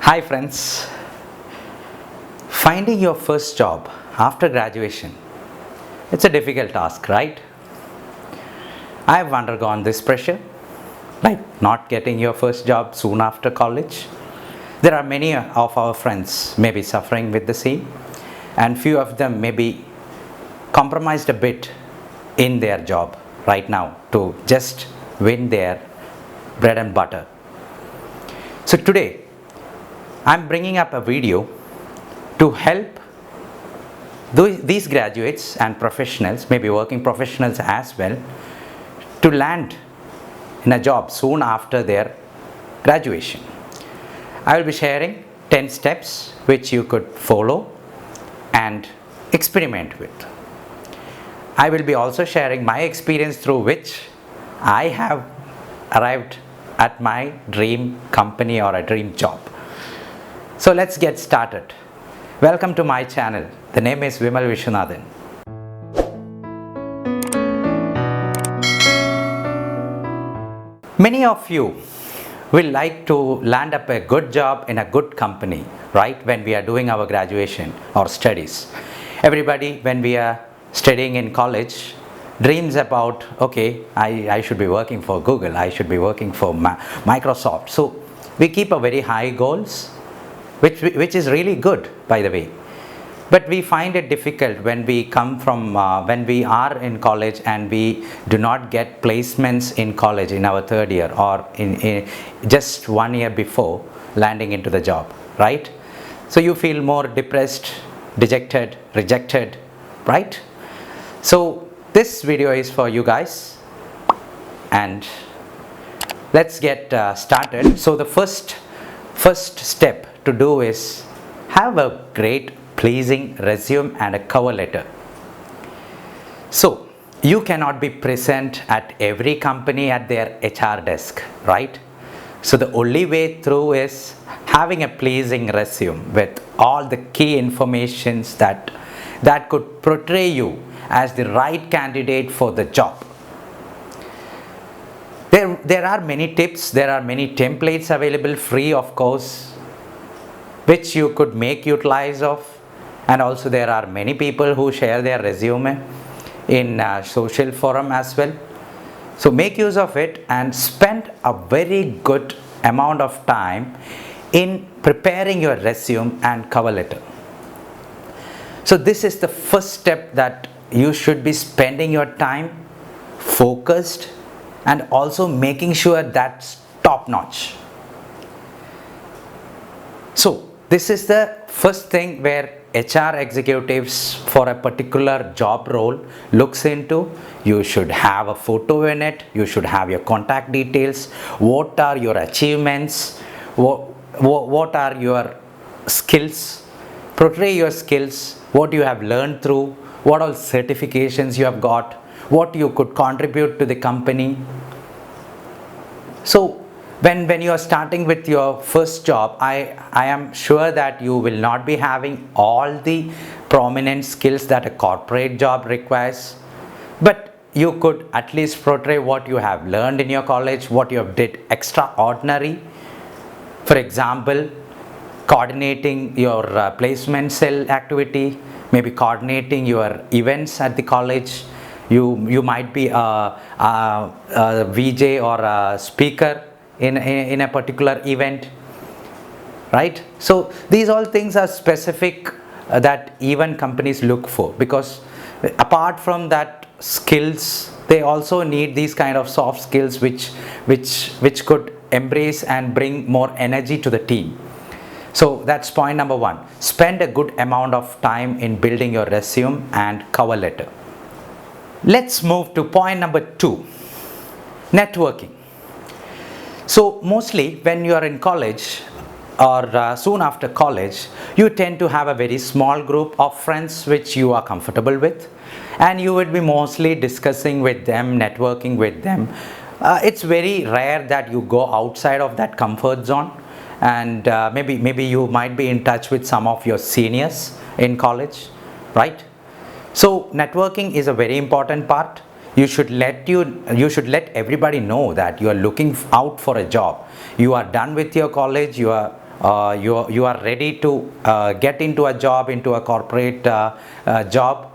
Hi friends, finding your first job after graduation, it's a difficult task, right? I have undergone this pressure, like not getting your first job soon after college. There are many of our friends may be suffering with the same, and few of them may be compromised a bit in their job right now to just win their bread and butter. So today I'm bringing up a video to help these graduates and professionals, maybe working professionals as well, to land in a job soon after their graduation. I will be sharing 10 steps which you could follow and experiment with. I will be also sharing my experience through which I have arrived at my dream company or a dream job. So let's get started. Welcome to my channel. The name is Vimal Viswanathan. Many of you will like to land up a good job in a good company, right? When we are doing our graduation or studies. Everybody, when we are studying in college, dreams about, okay, I should be working for Google, I should be working for Microsoft. So we keep a very high goals, which is really good, by the way. But we find it difficult when we come from, when we are in college and we do not get placements in college in our third year or in just 1 year before landing into the job, right? So you feel more depressed, dejected, rejected, right? So this video is for you guys, and let's get started. So the first step to do is have a great pleasing resume and a cover letter. So you cannot be present at every company at their HR desk, right? So the only way through is having a pleasing resume with all the key informations that could portray you as the right candidate for the job. There are many tips, there are many templates available free, of course, which you could make utilize of, and also there are many people who share their resume in social forum as well. So make use of it and spend a very good amount of time in preparing your resume and cover letter. So this is the first step that you should be spending your time focused and also making sure that's top notch. So this is the first thing where HR executives for a particular job role looks into. You should have a photo in it, you should have your contact details, what are your achievements, what are your skills, portray your skills, what you have learned through, what all certifications you have got, what you could contribute to the company. So when you are starting with your first job, I am sure that you will not be having all the prominent skills that a corporate job requires, but you could at least portray what you have learned in your college, what you have did extraordinary. For example, coordinating your placement cell activity, maybe coordinating your events at the college. You might be a VJ or a speaker in a particular event, right? So these all things are specific that even companies look for, because apart from that skills, they also need these kind of soft skills which could embrace and bring more energy to the team. So that's point number one. Spend a good amount of time in building your resume and cover letter. Let's move to point number 2, networking. So mostly when you are in college or soon after college, you tend to have a very small group of friends which you are comfortable with, and you would be mostly discussing with them, networking with them. It's very rare that you go outside of that comfort zone, and maybe you might be in touch with some of your seniors in college, right? So networking is a very important part. You should let everybody know that you are looking out for a job. You are done with your college, you are you are ready to get into a job, into a corporate job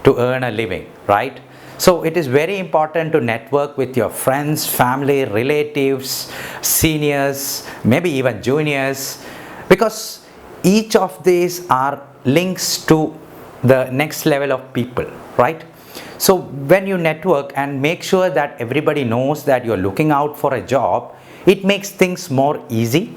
to earn a living, right? So it is very important to network with your friends, family, relatives, seniors, maybe even juniors, because each of these are links to the next level of people, right? So when you network and make sure that everybody knows that you're looking out for a job, it makes things more easy.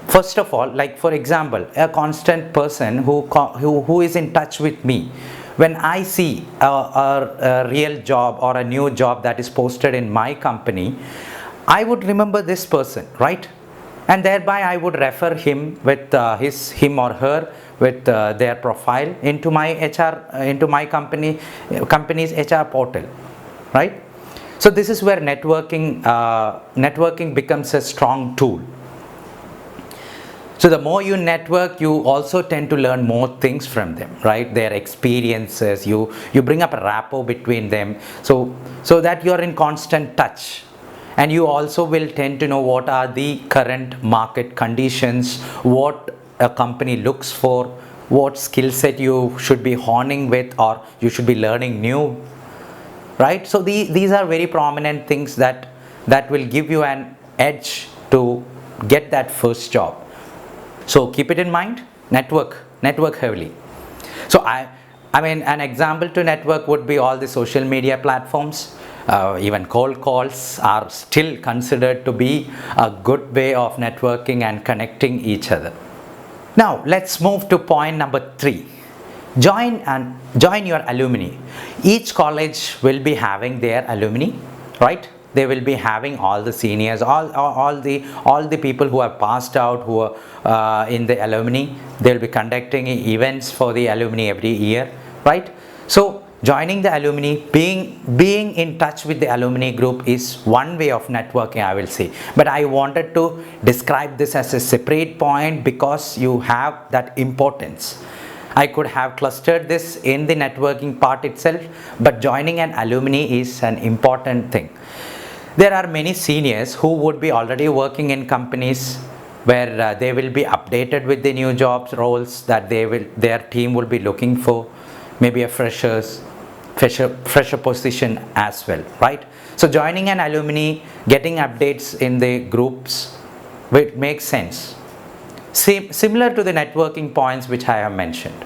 First of all, like for example, a constant person who is in touch with me, when I see a real job or a new job that is posted in my company, I would remember this person, right? And thereby I would refer him with him or her with their profile into my into my company's HR portal, right? So this is where networking becomes a strong tool. So the more you network, you also tend to learn more things from them, right? Their experiences, you bring up a rapport between them, so that you are in constant touch. And you also will tend to know what are the current market conditions, what a company looks for, what skill set you should be honing with, or you should be learning new, right? So these are very prominent things that will give you an edge to get that first job. So keep it in mind, network heavily. So I mean, an example to network would be all the social media platforms. Even cold calls are still considered to be a good way of networking and connecting each other. Now let's move to point number 3. Join your alumni. Each college will be having their alumni, right? They will be having all the seniors, all the people who have passed out, who are in the alumni. They'll be conducting events for the alumni every year, right? So joining the alumni, being in touch with the alumni group is one way of networking, I will say. But I wanted to describe this as a separate point because you have that importance. I could have clustered this in the networking part itself, but joining an alumni is an important thing. There are many seniors who would be already working in companies where they will be updated with the new jobs roles that their team will be looking for, maybe a fresher position as well, right? So joining an alumni, getting updates in the groups, it makes sense. Similar to the networking points which I have mentioned.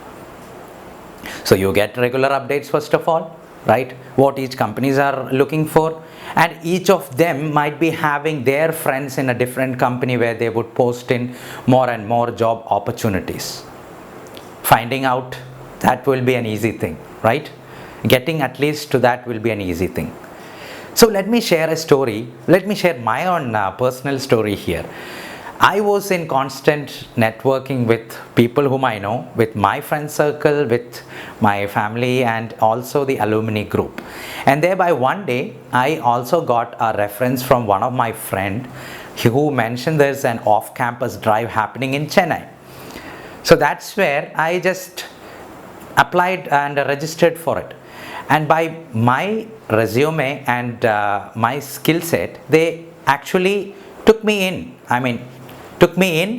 So you get regular updates first of all, right? What each companies are looking for, and each of them might be having their friends in a different company where they would post in more and more job opportunities. Finding out that will be an easy thing, right? Getting at least to that will be an easy thing. So let me share a story. Let me share my own personal story here. I was in constant networking with people whom I know, with my friend circle, with my family, and also the alumni group. And thereby one day I also got a reference from one of my friend who mentioned there's an off-campus drive happening in Chennai. So that's where I just applied and registered for it. And by my resume and my skill set, they actually took me in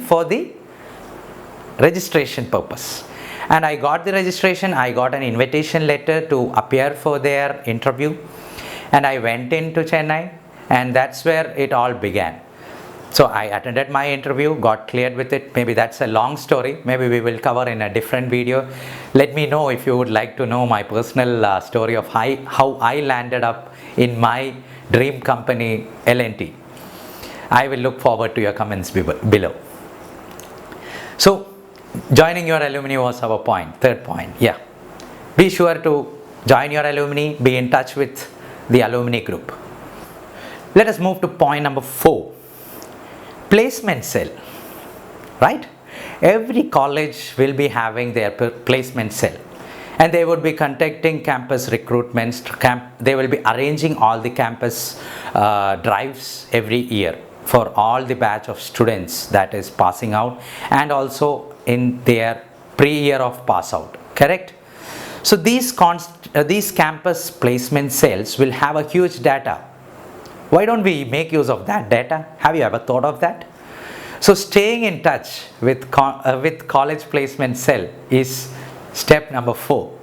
for the registration purpose. And I got the registration, I got an invitation letter to appear for their interview, and I went into Chennai, and that's where it all began. So I attended my interview, got cleared with it. Maybe that's a long story, maybe we will cover in a different video. Let me know if you would like to know my personal story of how I landed up in my dream company, L&T. I will look forward to your comments below. So joining your alumni was our point, third point. Yeah, be sure to join your alumni, be in touch with the alumni group. Let us move to point number 4. Placement cell, right? Every college will be having their placement cell, and they would be conducting campus recruitments. They will be arranging all the campus drives every year for all the batch of students that is passing out, and also in their pre-year of pass out, correct? So these campus placement cells will have a huge data. Why don't we make use of that data? Have you ever thought of that? So staying in touch with college placement cell is step number 4.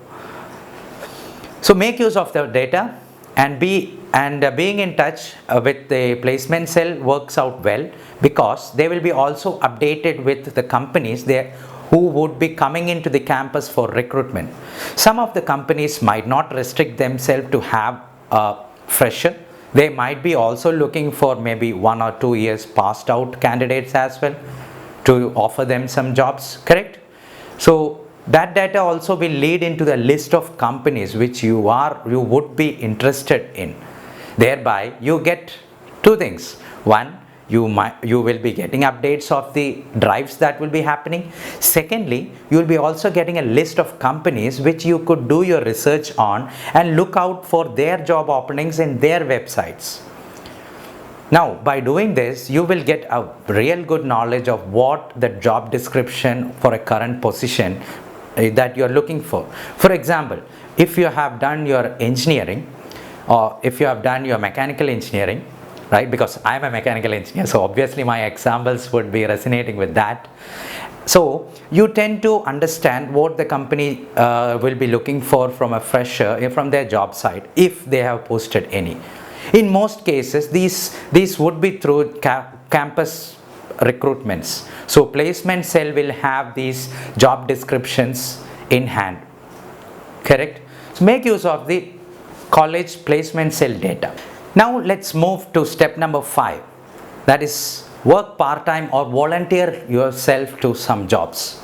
So make use of the data and being in touch with the placement cell works out well, because they will be also updated with the companies there who would be coming into the campus for recruitment. Some of the companies might not restrict themselves to have a fresher. They might be also looking for maybe 1 or 2 years passed out candidates as well to offer them some jobs, correct? So that data also will lead into the list of companies which you would be interested in. Thereby you get 2 things. One, you will be getting updates of the drives that will be happening. Secondly, you will be also getting a list of companies which you could do your research on and look out for their job openings in their websites. Now, by doing this, you will get a real good knowledge of what the job description for a current position that you are looking for. For example, if you have done your engineering, or if you have done your mechanical engineering, right, because I am a mechanical engineer, so obviously my examples would be resonating with that. So you tend to understand what the company will be looking for from a fresher from their job site, if they have posted any. In most cases, these would be through campus recruitments. So placement cell will have these job descriptions in hand, correct? So make use of the college placement cell data. Now let's move to step number 5, that is work part-time or volunteer yourself to some jobs.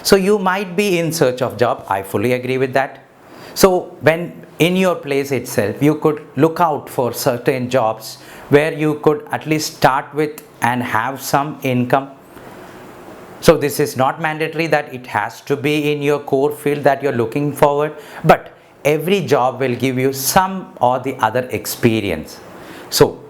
So you might be in search of job, I fully agree with that. So when in your place itself, you could look out for certain jobs where you could at least start with and have some income. So this is not mandatory that it has to be in your core field that you're looking forward, but every job will give you some or the other experience. So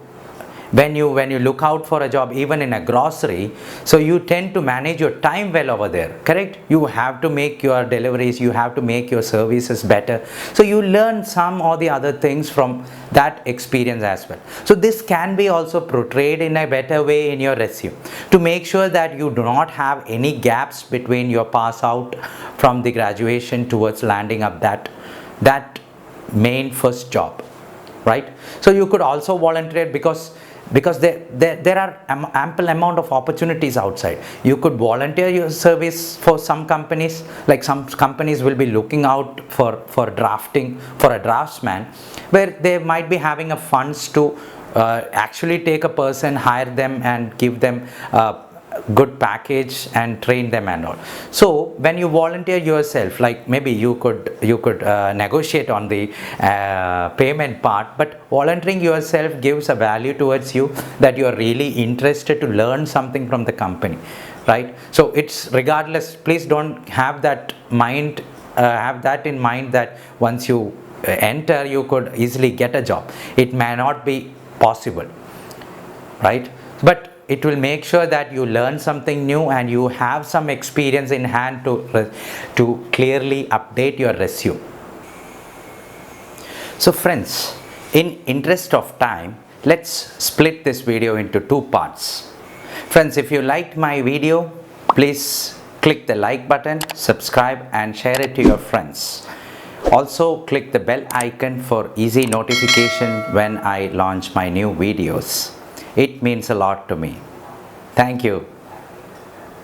when you look out for a job, even in a grocery, so you tend to manage your time well over there, correct? You have to make your deliveries, you have to make your services better. So you learn some or the other things from that experience as well. So this can be also portrayed in a better way in your resume to make sure that you do not have any gaps between your pass out from the graduation towards landing up that main first job, right? So you could also volunteer because there are ample amount of opportunities outside. You could volunteer your service for some companies, like some companies will be looking out for drafting, for a draftsman, where they might be having a funds to actually take a person, hire them and give them good package and train them and all. So when you volunteer yourself, like maybe you could negotiate on the payment part, but volunteering yourself gives a value towards you that you are really interested to learn something from the company, right? So it's regardless, please don't have that mind, have that in mind that once you enter you could easily get a job. It may not be possible, right? But it will make sure that you learn something new and you have some experience in hand to clearly update your resume. So friends, in interest of time, let's split this video into 2 parts. Friends, if you liked my video, please click the like button, subscribe and share it to your friends. Also click the bell icon for easy notification when I launch my new videos. It means a lot to me. Thank you.